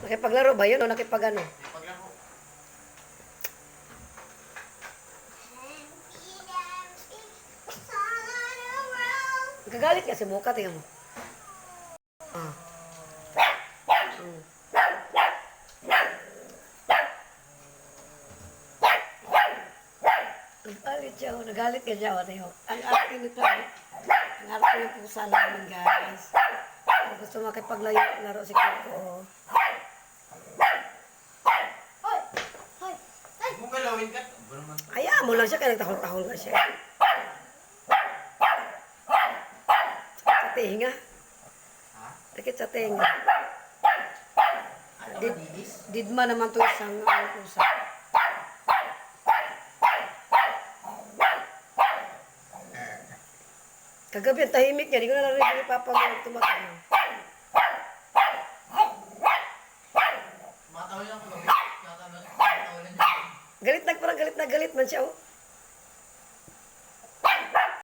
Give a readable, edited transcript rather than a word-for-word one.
Nakipaglaro ba yun o nakipagano? Paglaro. Nagagalit ka si Mocha, tingnan mo. Ah. Mm. Nagalit siya, oh. Nagalit ka siya, oh. Tingnan mo. Ang arte nito, ang arte yung pusa namin, guys. Kung gusto makipaglaro si Coco, oh. Huwag mo galawin ka. Ba naman? Hayaan mo lang siya, kaya nagtahol-tahol nga siya. Sa tinga. Ha? Sakit sa tinga. Ano Did, ba, Didis? didma naman to isang pusa. Kagabi ang tahimik niya, di ko nalarinig ni Papa mo tumatawag. Matawin ako gabi. Matawin ako. Galit na, parang galit na galit man siya, oh.